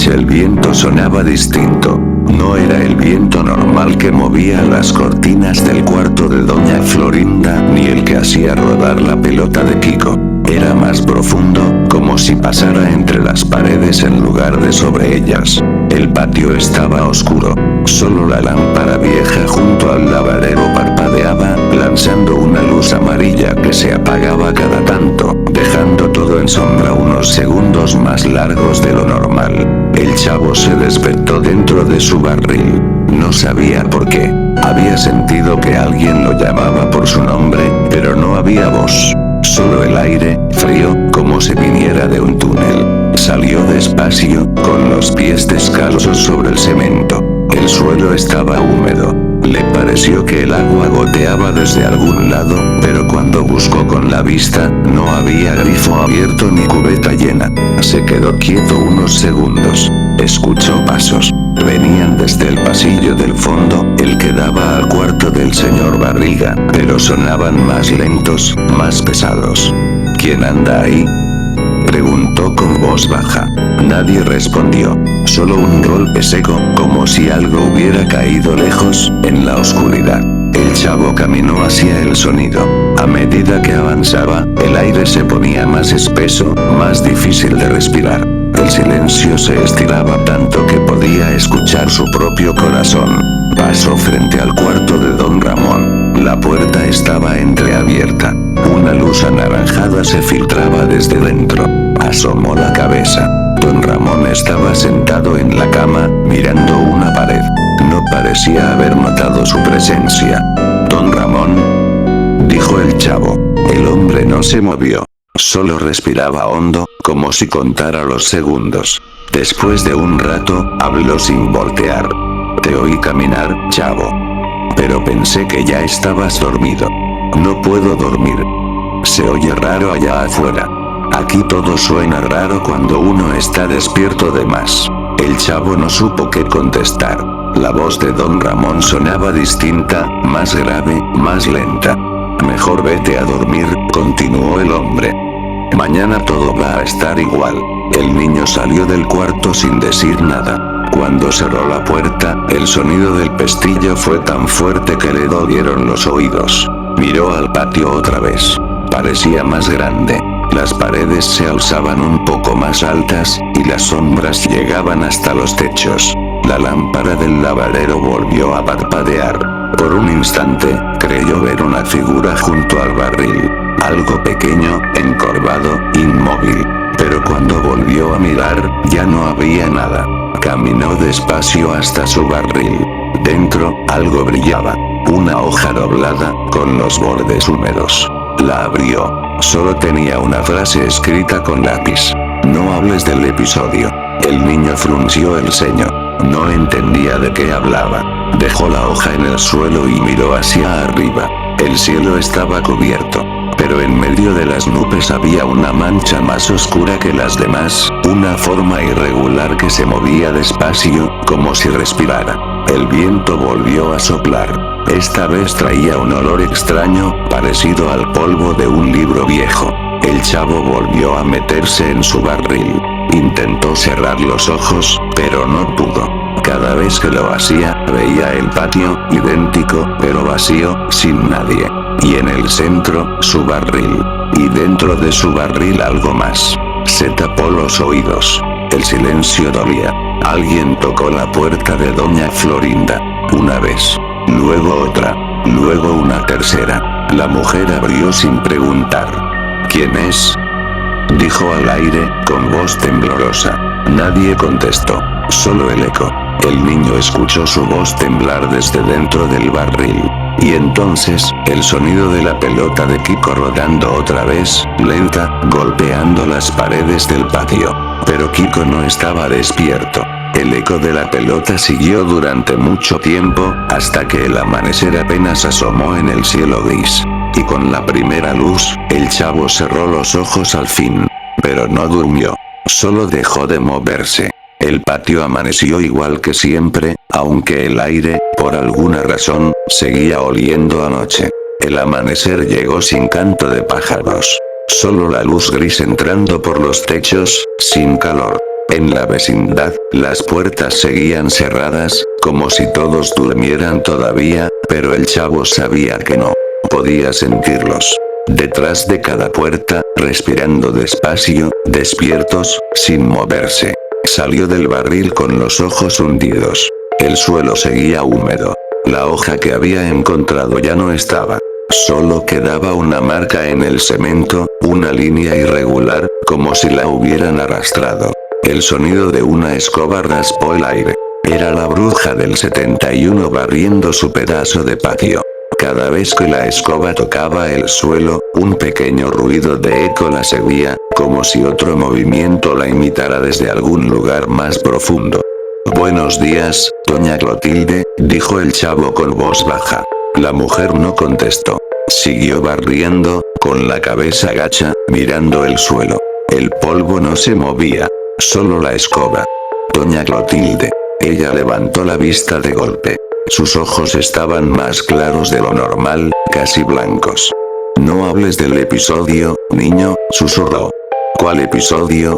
noche el viento sonaba distinto. No era el viento normal que movía las cortinas del cuarto de doña Florinda, ni el que hacía rodar la pelota de Kiko. Era más profundo, como si pasara entre las paredes en lugar de sobre ellas. El patio estaba oscuro. Solo la lámpara vieja junto al lavadero parpadeaba, lanzando una luz amarilla que se apagaba cada tanto, dejando todo en sombra unos segundos más largos de lo normal. El chavo se despertó dentro de su barril. No sabía por qué. Había sentido que alguien lo llamaba por su nombre, pero no había voz. Solo el aire, frío, como si viniera de un túnel. Salió despacio, con los pies descalzos sobre el cemento. El suelo estaba húmedo. Le pareció que el agua goteaba desde algún lado, pero cuando buscó con la vista, no había grifo abierto ni cubeta llena. Se quedó quieto unos segundos. Escuchó pasos. Venían desde el pasillo del fondo, el que daba al cuarto del señor Barriga, pero sonaban más lentos, más pesados. ¿Quién anda ahí?, preguntó con voz baja. Nadie respondió. Solo un golpe seco, como si algo hubiera caído lejos, en la oscuridad. El chavo caminó hacia el sonido. A medida que avanzaba, el aire se ponía más espeso, más difícil de respirar. El silencio se estiraba tanto que podía escuchar su propio corazón. Pasó frente al cuarto de don Ramón. La puerta estaba entreabierta. Una luz anaranjada se filtraba desde dentro. Asomó la cabeza. Don Ramón estaba sentado en la cama, mirando una pared. No parecía haber notado su presencia. «Don Ramón», dijo el chavo. El hombre no se movió. Solo respiraba hondo, como si contara los segundos. Después de un rato, habló sin voltear. «Te oí caminar, chavo. Pero pensé que ya estabas dormido». «No puedo dormir. Se oye raro allá afuera. Aquí todo suena raro cuando uno está despierto de más». El chavo no supo qué contestar. La voz de don Ramón sonaba distinta, más grave, más lenta. «Mejor vete a dormir», continuó el hombre. «Mañana todo va a estar igual». El niño salió del cuarto sin decir nada. Cuando cerró la puerta, el sonido del pestillo fue tan fuerte que le dolieron los oídos. Miró al patio otra vez. Parecía más grande. Las paredes se alzaban un poco más altas, y las sombras llegaban hasta los techos. La lámpara del lavadero volvió a parpadear. Por un instante, creyó ver una figura junto al barril. Algo pequeño, encorvado, inmóvil. Pero cuando volvió a mirar, ya no había nada. Caminó despacio hasta su barril. Dentro, algo brillaba. Una hoja doblada, con los bordes húmedos. La abrió. Solo tenía una frase escrita con lápiz. «No hables del episodio». El niño frunció el ceño. No entendía de qué hablaba. Dejó la hoja en el suelo y miró hacia arriba. El cielo estaba cubierto. Pero en medio de las nubes había una mancha más oscura que las demás, una forma irregular que se movía despacio, como si respirara. El viento volvió a soplar. Esta vez traía un olor extraño, parecido al polvo de un libro viejo. El chavo volvió a meterse en su barril. Intentó cerrar los ojos, pero no pudo. Cada vez que lo hacía, veía el patio, idéntico, pero vacío, sin nadie. Y en el centro, su barril. Y dentro de su barril algo más. Se tapó los oídos. El silencio dolía. Alguien tocó la puerta de doña Florinda. Una vez. Luego otra. Luego una tercera. La mujer abrió sin preguntar. «¿Quién es?», dijo al aire, con voz temblorosa. Nadie contestó. Solo el eco. El niño escuchó su voz temblar desde dentro del barril. Y entonces, el sonido de la pelota de Kiko rodando otra vez, lenta, golpeando las paredes del patio. Pero Kiko no estaba despierto. El eco de la pelota siguió durante mucho tiempo, hasta que el amanecer apenas asomó en el cielo gris. Y con la primera luz, el chavo cerró los ojos al fin. Pero no durmió. Solo dejó de moverse. El patio amaneció igual que siempre, aunque el aire, por alguna razón, seguía oliendo a noche. El amanecer llegó sin canto de pájaros. Solo la luz gris entrando por los techos, sin calor. En la vecindad, las puertas seguían cerradas, como si todos durmieran todavía, pero el chavo sabía que no. Podía sentirlos. Detrás de cada puerta, respirando despacio, despiertos, sin moverse. Salió del barril con los ojos hundidos. El suelo seguía húmedo. La hoja que había encontrado ya no estaba. Solo quedaba una marca en el cemento, una línea irregular, como si la hubieran arrastrado. El sonido de una escoba raspó el aire. Era la bruja del 71 barriendo su pedazo de patio. Cada vez que la escoba tocaba el suelo, un pequeño ruido de eco la seguía, como si otro movimiento la imitara desde algún lugar más profundo. Buenos días, doña Clotilde, dijo el chavo con voz baja. La mujer no contestó. Siguió barriendo, con la cabeza gacha, mirando el suelo. El polvo no se movía. Solo la escoba. Doña Clotilde. Ella levantó la vista de golpe. Sus ojos estaban más claros de lo normal, casi blancos. No hables del episodio, niño, susurró. ¿Cuál episodio?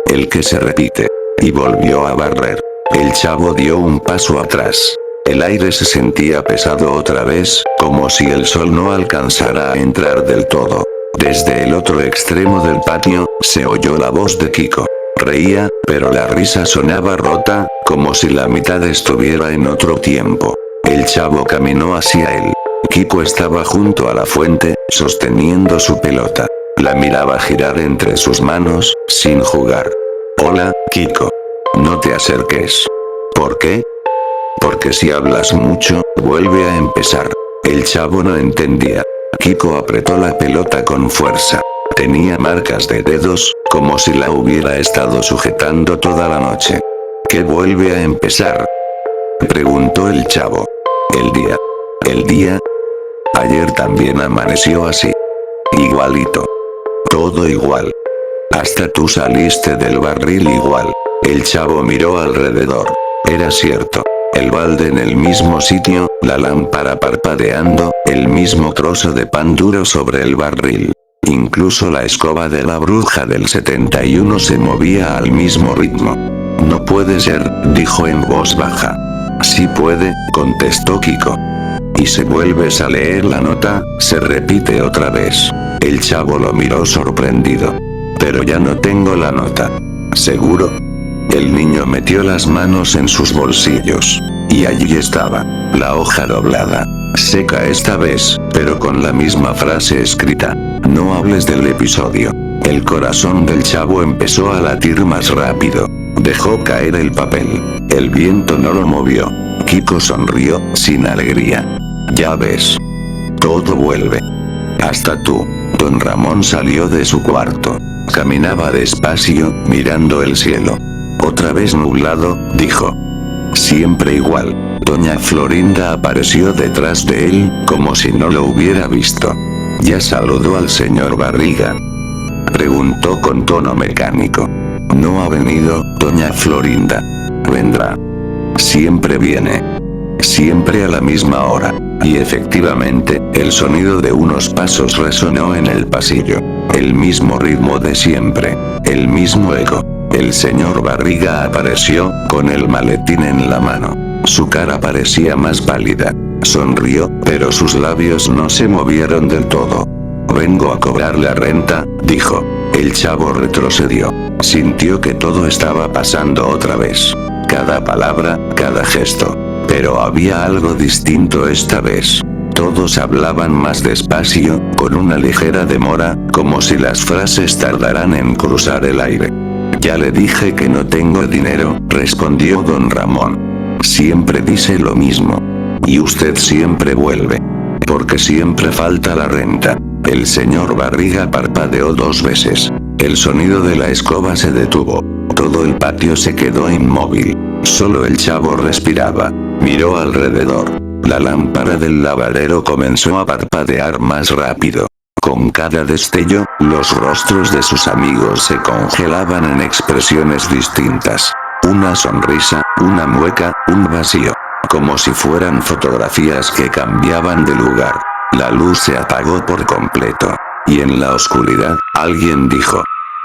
El que se repite. Y volvió a barrer. El chavo dio un paso atrás. El aire se sentía pesado otra vez, como si el sol no alcanzara a entrar del todo. Desde el otro extremo del patio, se oyó la voz de Kiko. Reía, pero la risa sonaba rota, como si la mitad estuviera en otro tiempo. El chavo caminó hacia él. Kiko estaba junto a la fuente, sosteniendo su pelota. La miraba girar entre sus manos, sin jugar. Hola, Kiko. No te acerques. ¿Por qué? Porque si hablas mucho, vuelve a empezar. El chavo no entendía. Kiko apretó la pelota con fuerza. Tenía marcas de dedos, como si la hubiera estado sujetando toda la noche. ¿Qué vuelve a empezar? Preguntó el chavo. El día. ¿El día? Ayer también amaneció así. Igualito. Todo igual. Hasta tú saliste del barril igual. El chavo miró alrededor. Era cierto. El balde en el mismo sitio, la lámpara parpadeando, el mismo trozo de pan duro sobre el barril. Incluso la escoba de la bruja del 71 se movía al mismo ritmo. No puede ser, dijo en voz baja. Sí puede, contestó Kiko. Y si vuelves a leer la nota, se repite otra vez. El chavo lo miró sorprendido. Pero ya no tengo la nota. ¿Seguro? El niño metió las manos en sus bolsillos. Y allí estaba, la hoja doblada. Seca esta vez, pero con la misma frase escrita. No hables del episodio. El corazón del chavo empezó a latir más rápido. Dejó caer el papel. El viento no lo movió. Kiko sonrió, sin alegría. Ya ves. Todo vuelve. Hasta tú. Don Ramón salió de su cuarto. Caminaba despacio, mirando el cielo. Otra vez nublado, dijo. Siempre igual. Doña Florinda apareció detrás de él, como si no lo hubiera visto. ¿Ya saludó al señor Barriga? Preguntó con tono mecánico. No ha venido, doña Florinda. Vendrá. Siempre viene. Siempre a la misma hora. Y efectivamente, el sonido de unos pasos resonó en el pasillo. El mismo ritmo de siempre. El mismo eco. El señor Barriga apareció, con el maletín en la mano. Su cara parecía más pálida. Sonrió, pero sus labios no se movieron del todo. Vengo a cobrar la renta, dijo. El chavo retrocedió. Sintió que todo estaba pasando otra vez. Cada palabra, cada gesto. Pero había algo distinto esta vez. Todos hablaban más despacio, con una ligera demora, como si las frases tardaran en cruzar el aire. Ya le dije que no tengo dinero, respondió don Ramón. Siempre dice lo mismo. Y usted siempre vuelve. Porque siempre falta la renta. El señor Barriga parpadeó 2 veces. El sonido de la escoba se detuvo. Todo el patio se quedó inmóvil. Solo el chavo respiraba. Miró alrededor. La lámpara del lavadero comenzó a parpadear más rápido. Con cada destello, los rostros de sus amigos se congelaban en expresiones distintas. Una sonrisa, una mueca, un vacío. Como si fueran fotografías que cambiaban de lugar. La luz se apagó por completo. Y en la oscuridad, alguien dijo.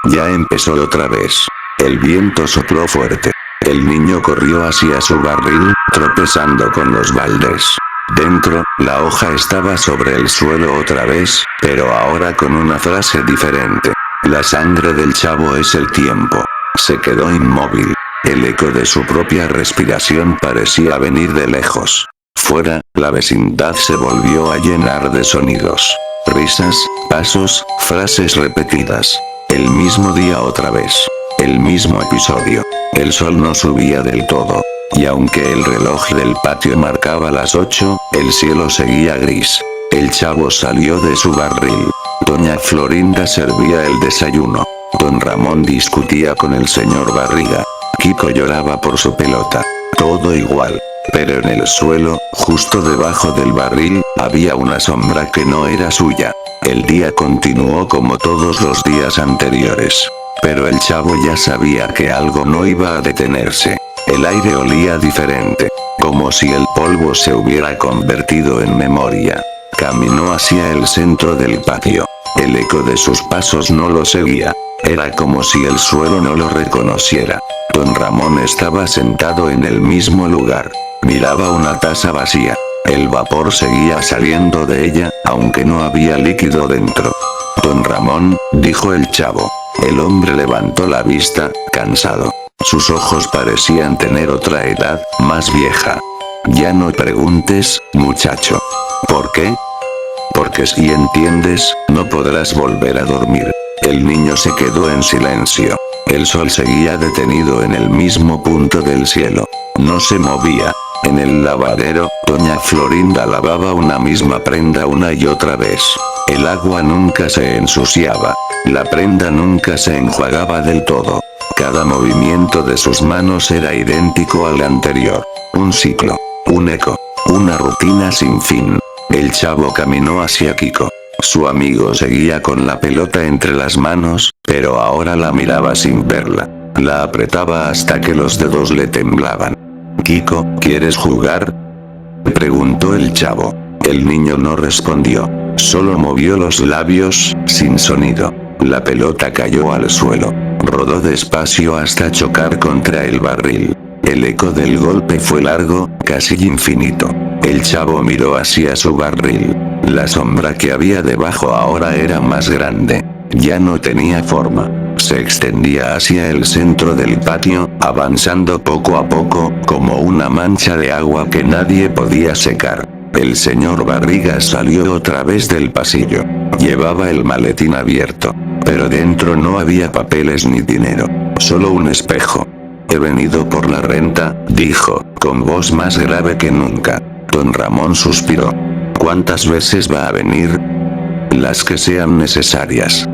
Ya empezó otra vez. El viento sopló fuerte. El niño corrió hacia su barril, tropezando con los baldes. Dentro, la hoja estaba sobre el suelo otra vez, pero ahora con una frase diferente. La sangre del chavo es el tiempo. Se quedó inmóvil. El eco de su propia respiración parecía venir de lejos. Fuera, la vecindad se volvió a llenar de sonidos. Risas, pasos, frases repetidas. El mismo día otra vez. El mismo episodio. El sol no subía del todo. Y aunque el reloj del patio marcaba las 8, el cielo seguía gris. El chavo salió de su barril. Doña Florinda servía el desayuno. Don Ramón discutía con el señor Barriga. Kiko lloraba por su pelota. Todo igual. Pero en el suelo, justo debajo del barril, había una sombra que no era suya. El día continuó como todos los días anteriores. Pero el chavo ya sabía que algo no iba a detenerse. El aire olía diferente. Como si el polvo se hubiera convertido en memoria. Caminó hacia el centro del patio. El eco de sus pasos no lo seguía. Era como si el suelo no lo reconociera. Don Ramón estaba sentado en el mismo lugar. Miraba una taza vacía. El vapor seguía saliendo de ella, aunque no había líquido dentro. Don Ramón, dijo el chavo. El hombre levantó la vista, cansado. Sus ojos parecían tener otra edad, más vieja. Ya no preguntes, muchacho. ¿Por qué? Porque si entiendes, no podrás volver a dormir. El niño se quedó en silencio. El sol seguía detenido en el mismo punto del cielo. No se movía. En el lavadero, doña Florinda lavaba una misma prenda una y otra vez. El agua nunca se ensuciaba. La prenda nunca se enjuagaba del todo. Cada movimiento de sus manos era idéntico al anterior. Un ciclo. Un eco. Una rutina sin fin. El chavo caminó hacia Kiko. Su amigo seguía con la pelota entre las manos, pero ahora la miraba sin verla. La apretaba hasta que los dedos le temblaban. «Kiko, ¿quieres jugar?», preguntó el chavo. El niño no respondió. Solo movió los labios, sin sonido. La pelota cayó al suelo. Rodó despacio hasta chocar contra el barril. El eco del golpe fue largo, casi infinito. El chavo miró hacia su barril. La sombra que había debajo ahora era más grande. Ya no tenía forma. Se extendía hacia el centro del patio, avanzando poco a poco, como una mancha de agua que nadie podía secar. El señor Barriga salió otra vez del pasillo. Llevaba el maletín abierto. Pero dentro no había papeles ni dinero. Solo un espejo. «He venido por la renta», dijo, con voz más grave que nunca. Don Ramón suspiró. «¿Cuántas veces va a venir?». «Las que sean necesarias.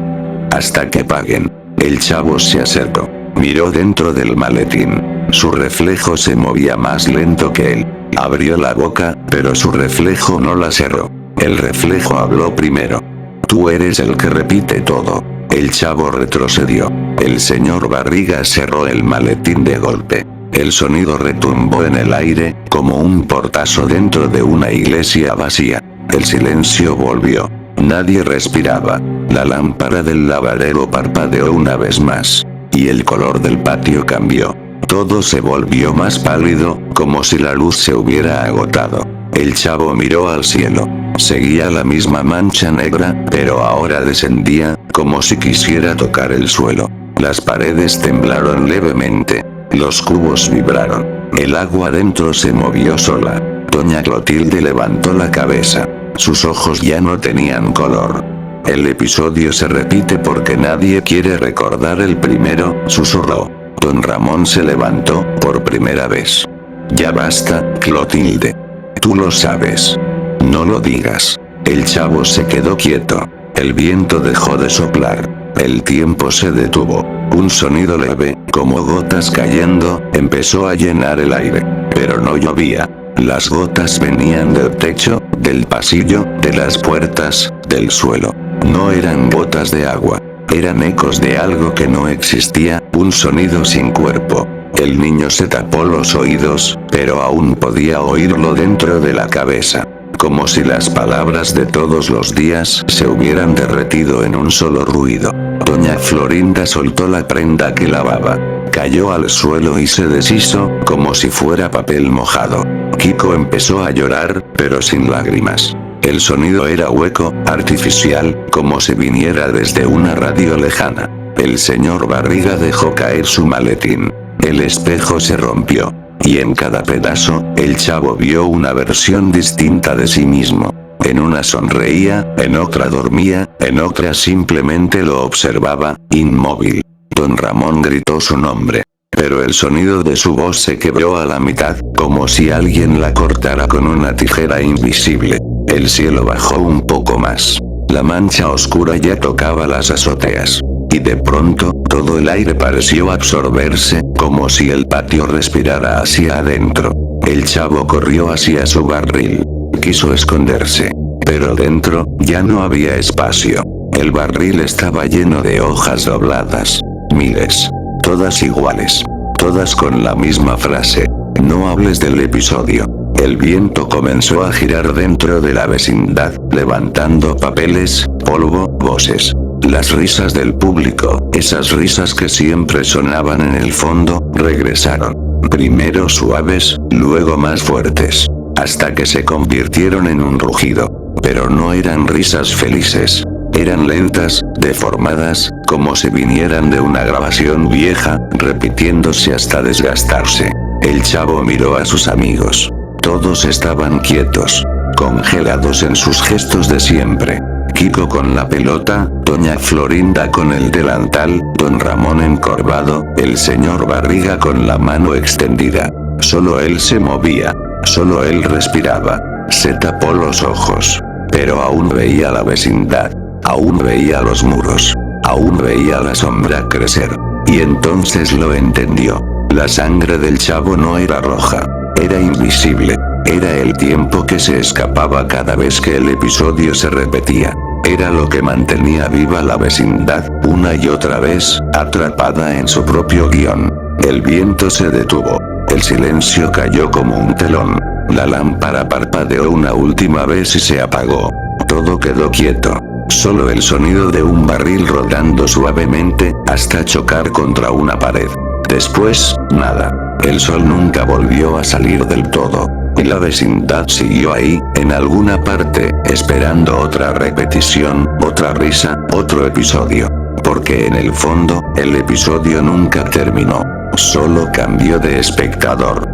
Hasta que paguen». El chavo se acercó. Miró dentro del maletín. Su reflejo se movía más lento que él. Abrió la boca, pero su reflejo no la cerró. El reflejo habló primero. «Tú eres el que repite todo». El chavo retrocedió. El señor Barriga cerró el maletín de golpe. El sonido retumbó en el aire, como un portazo dentro de una iglesia vacía. El silencio volvió. Nadie respiraba. La lámpara del lavadero parpadeó una vez más. Y el color del patio cambió. Todo se volvió más pálido, como si la luz se hubiera agotado. El chavo miró al cielo. Seguía la misma mancha negra, pero ahora descendía, como si quisiera tocar el suelo. Las paredes temblaron levemente. Los cubos vibraron. El agua dentro se movió sola. Doña Clotilde levantó la cabeza. Sus ojos ya no tenían color. «El episodio se repite porque nadie quiere recordar el primero», susurró. Don Ramón se levantó, por primera vez. «Ya basta, Clotilde. Tú lo sabes. No lo digas». El chavo se quedó quieto. El viento dejó de soplar. El tiempo se detuvo. Un sonido leve, como gotas cayendo, empezó a llenar el aire. Pero no llovía. Las gotas venían del techo, del pasillo, de las puertas, del suelo. No eran gotas de agua. Eran ecos de algo que no existía, un sonido sin cuerpo. El niño se tapó los oídos, pero aún podía oírlo dentro de la cabeza. como si las palabras de todos los días se hubieran derretido en un solo ruido. Doña Florinda soltó la prenda que lavaba. Cayó al suelo y se deshizo, como si fuera papel mojado. Kiko empezó a llorar, pero sin lágrimas. El sonido era hueco, artificial, como si viniera desde una radio lejana. El señor Barriga dejó caer su maletín. El espejo se rompió. Y en cada pedazo, el chavo vio una versión distinta de sí mismo. En una sonreía, en otra dormía, en otra simplemente lo observaba, inmóvil. Don Ramón gritó su nombre. Pero el sonido de su voz se quebró a la mitad, como si alguien la cortara con una tijera invisible. El cielo bajó un poco más. La mancha oscura ya tocaba las azoteas. Y de pronto, todo el aire pareció absorberse, como si el patio respirara hacia adentro. El chavo corrió hacia su barril. Quiso esconderse. Pero dentro, ya no había espacio. El barril estaba lleno de hojas dobladas. Miles. Todas iguales. Todas con la misma frase. No hables del episodio. El viento comenzó a girar dentro de la vecindad, levantando papeles, polvo, voces. Las risas del público, esas risas que siempre sonaban en el fondo, regresaron. Primero suaves, luego más fuertes. Hasta que se convirtieron en un rugido. Pero no eran risas felices. Eran lentas, deformadas, como si vinieran de una grabación vieja, repitiéndose hasta desgastarse. El chavo miró a sus amigos. Todos estaban quietos, congelados en sus gestos de siempre. Kiko con la pelota, Doña Florinda con el delantal, Don Ramón encorvado, el señor Barriga con la mano extendida. Solo él se movía, solo él respiraba. Se tapó los ojos. Pero aún veía la vecindad, aún veía los muros, aún veía la sombra crecer. Y entonces lo entendió. La sangre del chavo no era roja. Era invisible. Era el tiempo que se escapaba cada vez que el episodio se repetía. Era lo que mantenía viva la vecindad, una y otra vez, atrapada en su propio guión. El viento se detuvo. El silencio cayó como un telón. La lámpara parpadeó una última vez y se apagó. Todo quedó quieto. Solo el sonido de un barril rodando suavemente, hasta chocar contra una pared. Después, nada. El sol nunca volvió a salir del todo. Y la vecindad siguió ahí, en alguna parte, esperando otra repetición, otra risa, otro episodio. Porque en el fondo, el episodio nunca terminó. Solo cambió de espectador.